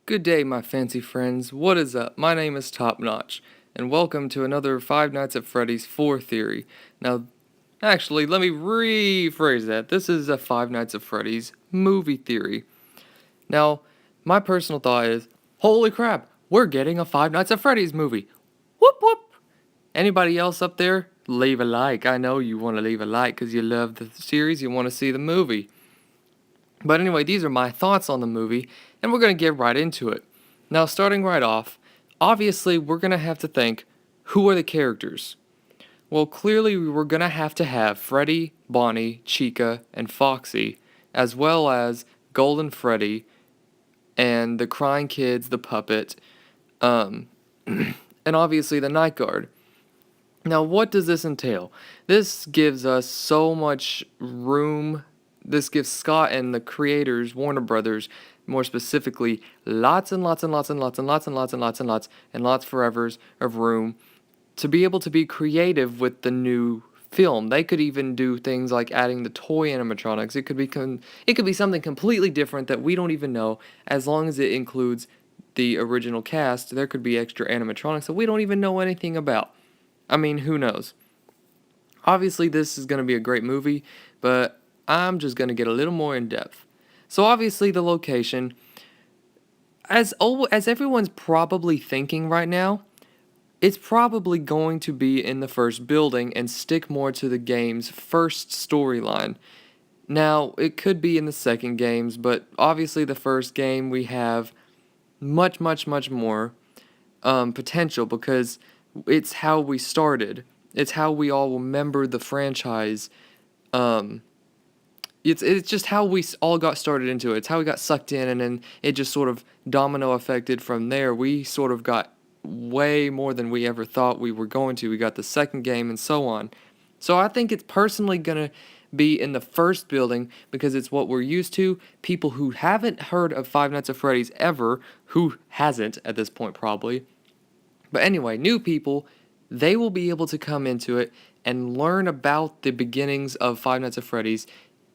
Good day, my fancy friends. What is up? My name is Top Notch, and welcome to another Five Nights at Freddy's 4 theory. Now, actually, let me rephrase that. This is a Five Nights at Freddy's movie theory. Now, my personal thought is, holy crap, we're getting a Five Nights at Freddy's movie. Whoop whoop. Anybody else up there? Leave a like. I know you want to leave a like because you love the series, you want to see the movie. But anyway, these are my thoughts on the movie, and we're going to get right into it. Now, starting right off, obviously, we're going to have to think, who are the characters? Well, clearly, we're going to have Freddy, Bonnie, Chica, and Foxy, as well as Golden Freddy, and the Crying Kids, the puppet, um, and obviously the Night Guard. Now, what does this entail? This gives us so much room. This gives Scott and the creators, Warner Brothers, more specifically, lots and lots and lots and lots and lots and lots and lots and lots and lots forevers of room to be able to be creative with the new film. They could even do things like adding the toy animatronics. It could be something completely different that we don't even know, as long as it includes the original cast. There could be extra animatronics that we don't even know anything about. I mean, who knows? Obviously, this is going to be a great movie, but I'm just going to get a little more in depth. So, obviously, the location, as everyone's probably thinking right now, it's probably going to be in the first building and stick more to the game's first storyline. Now, it could be in the second games, but obviously, the first game we have much, much, much more potential because it's how we started. It's how we all remember the franchise. Um, it's just how we all got started into it. It's how we got sucked in, and then it just sort of domino affected from there. We sort of got way more than we ever thought we were going to. We got the second game and so on. So I think it's personally gonna be in the first building because it's what we're used to. People who haven't heard of Five Nights at Freddy's ever, who hasn't at this point probably, but anyway, new people, they will be able to come into it and learn about the beginnings of Five Nights at Freddy's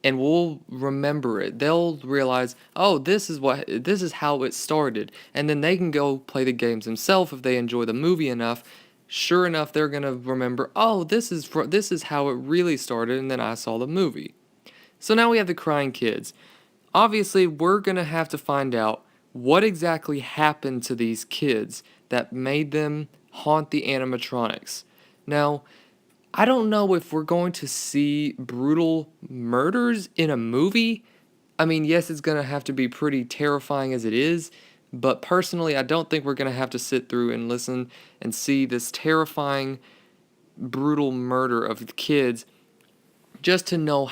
and will remember it. They'll realize, "Oh, this is how it started." And then they can go play the games themselves if they enjoy the movie enough. Sure enough, they're going to remember, "Oh, this is how it really started and then I saw the movie." So now we have the crying kids. Obviously, we're going to have to find out what exactly happened to these kids that made them haunt the animatronics. Now, I don't know if we're going to see brutal murders in a movie. I mean, yes, it's going to have to be pretty terrifying as it is, but personally, I don't think we're going to have to sit through and listen and see this terrifying, brutal murder of kids just to know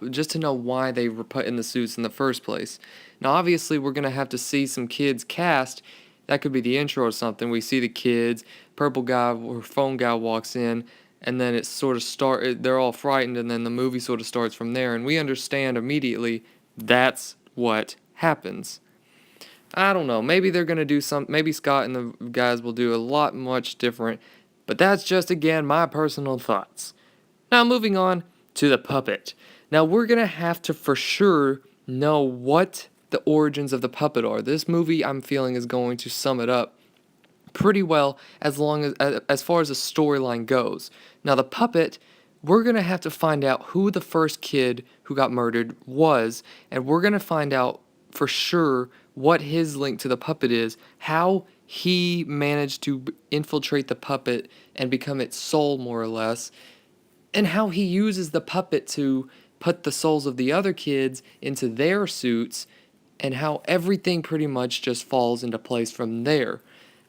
just to know why they were put in the suits in the first place. Now, obviously, we're going to have to see some kids cast. That could be the intro or something. We see the kids, purple guy or phone guy walks in, and then it sort of they're all frightened, and then the movie sort of starts from there, and we understand immediately that's what happens. I don't know. Maybe they're going to do maybe Scott and the guys will do a lot much different, but that's just, again, my personal thoughts. Now, moving on to the puppet. Now, we're going to have to for sure know what the origins of the puppet are. This movie, I'm feeling, is going to sum it up pretty well as far as the storyline goes. Now, the puppet, we're going to have to find out who the first kid who got murdered was, and we're going to find out for sure what his link to the puppet is, how he managed to infiltrate the puppet and become its soul, more or less, and how he uses the puppet to put the souls of the other kids into their suits, and how everything pretty much just falls into place from there.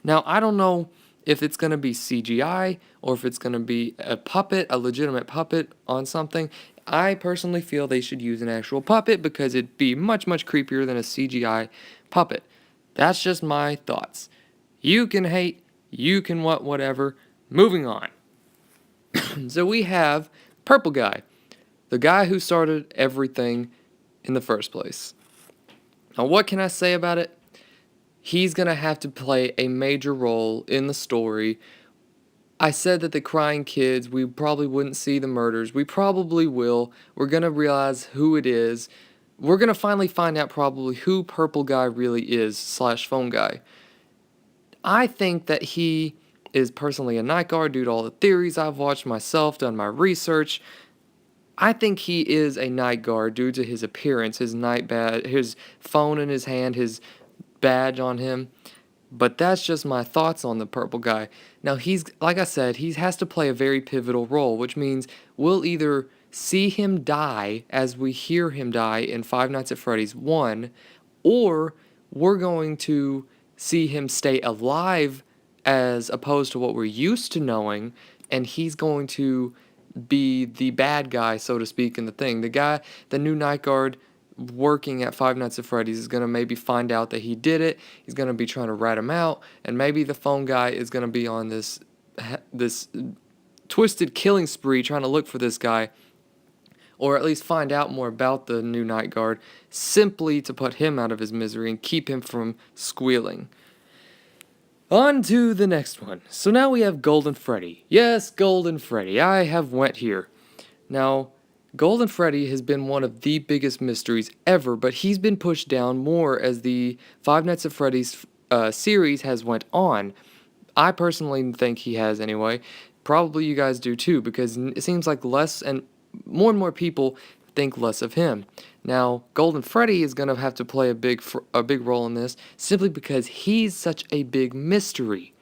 Now, I don't know if it's going to be CGI or if it's going to be a puppet, a legitimate puppet on something. I personally feel they should use an actual puppet because it'd be much, much creepier than a CGI puppet. That's just my thoughts. You can hate, you can whatever. Moving on. So we have Purple Guy, the guy who started everything in the first place. Now, what can I say about it? He's going to have to play a major role in the story. I said that the crying kids, we probably wouldn't see the murders. We probably will. We're going to realize who it is. we're gonna finally find out probably who Purple Guy really is slash Phone Guy. I think that he is personally a night guard due to all the theories I've watched myself, done my research. I think he is a night guard due to his appearance, his night badge, his phone in his hand, his badge on him. But that's just my thoughts on the purple guy. Now, he's, like I said, he has to play a very pivotal role, which means we'll either see him die as we hear him die in Five Nights at Freddy's 1, or we're going to see him stay alive as opposed to what we're used to knowing, and he's going to be the bad guy, so to speak, in the thing. The guy, the new night guard working at Five Nights at Freddy's is going to maybe find out that he did it. He's going to be trying to rat him out, and maybe the phone guy is going to be on this twisted killing spree trying to look for this guy, or at least find out more about the new night guard, simply to put him out of his misery and keep him from squealing. On to the next one. So now we have Golden Freddy. Yes, Golden Freddy. I have went here. Now, Golden Freddy has been one of the biggest mysteries ever, but he's been pushed down more as the Five Nights at Freddy's series has went on. I personally think he has anyway. Probably you guys do too, because it seems like less and more people think less of him. Now, Golden Freddy is going to have to play a big role in this simply because he's such a big mystery.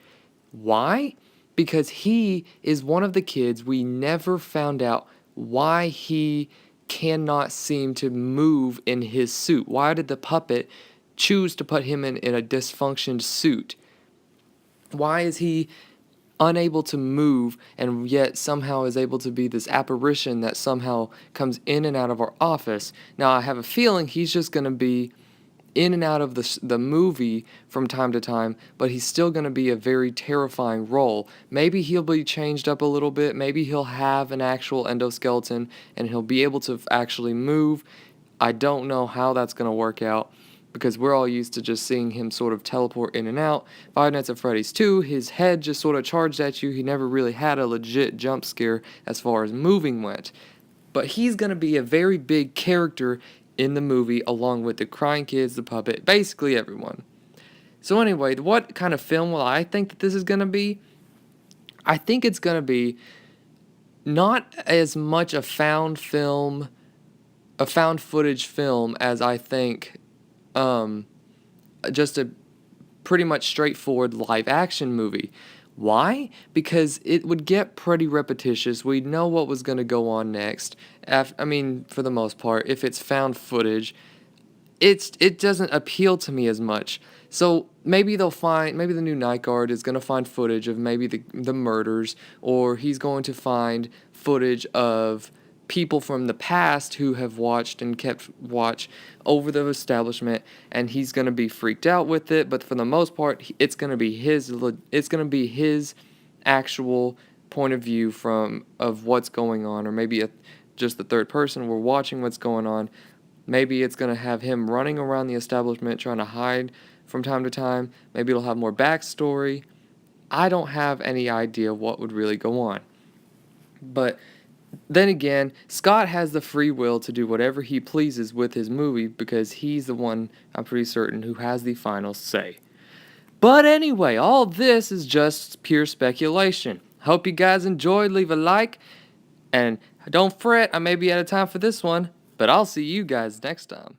Why? Because he is one of the kids we never found out why he cannot seem to move in his suit. Why did the puppet choose to put him in a dysfunctioned suit? Why is he unable to move and yet somehow is able to be this apparition that somehow comes in and out of our office? Now, I have a feeling he's just going to be in and out of the movie from time to time, but he's still going to be a very terrifying role. Maybe he'll be changed up a little bit. Maybe he'll have an actual endoskeleton and he'll be able to actually move. I don't know how that's going to work out, because we're all used to just seeing him sort of teleport in and out. Five Nights at Freddy's 2, his head just sort of charged at you. He never really had a legit jump scare as far as moving went. But he's going to be a very big character in the movie, along with the crying kids, the puppet, basically everyone. So anyway, what kind of film will I think that this is going to be? I think it's going to be not as much a found footage film as I think just a pretty much straightforward live action movie. Why? Because it would get pretty repetitious. We'd know what was going to go on next. For the most part, if it's found footage, it doesn't appeal to me as much. So maybe maybe the new night guard is going to find footage of maybe the murders, or he's going to find footage of people from the past who have watched and kept watch over the establishment, and he's going to be freaked out with it. But for the most part, it's going to be his actual point of view of what's going on, or maybe just the third person. We're watching what's going on. Maybe it's going to have him running around the establishment trying to hide from time to time. Maybe it'll have more backstory. I don't have any idea what would really go on. But then again, Scott has the free will to do whatever he pleases with his movie, because he's the one, I'm pretty certain, who has the final say. But anyway, all this is just pure speculation. Hope you guys enjoyed. Leave a like, and don't fret, I may be out of time for this one, but I'll see you guys next time.